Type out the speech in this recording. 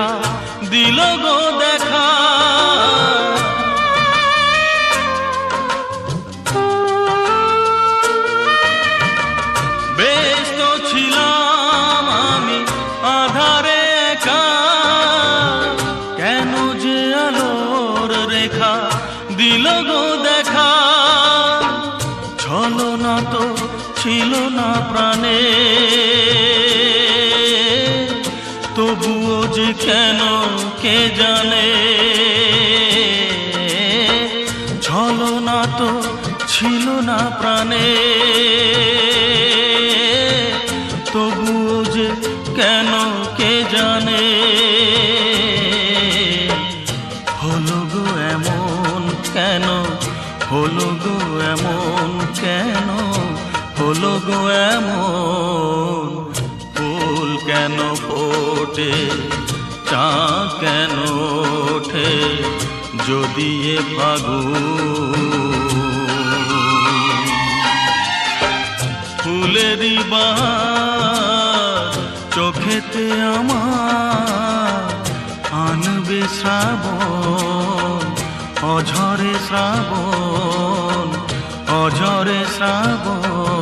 রেখা দিল গো দেখা। বেশ তো ছিলাম আমি আধারে একা, কেন যে আলোর রেখা দিল গো দেখা। ছলনা তো ছিল না প্রাণে, তবুও যে কেন কে জানে। ছলনা তো ছিল না প্রাণে, তবুও যে কেন কে জানে। হলো গো এমন কেন, হলো গো এমন কেন, হলো গো এমন। ফুল কেন ফোটে, চাঁদ কেন ওঠে, যদি এ ফাগুন। ফুলেরই বাহার চোখেতে আমার, আনবে শ্রাবণ অঝরে শ্রাবণ, অঝরে শ্রাবণ।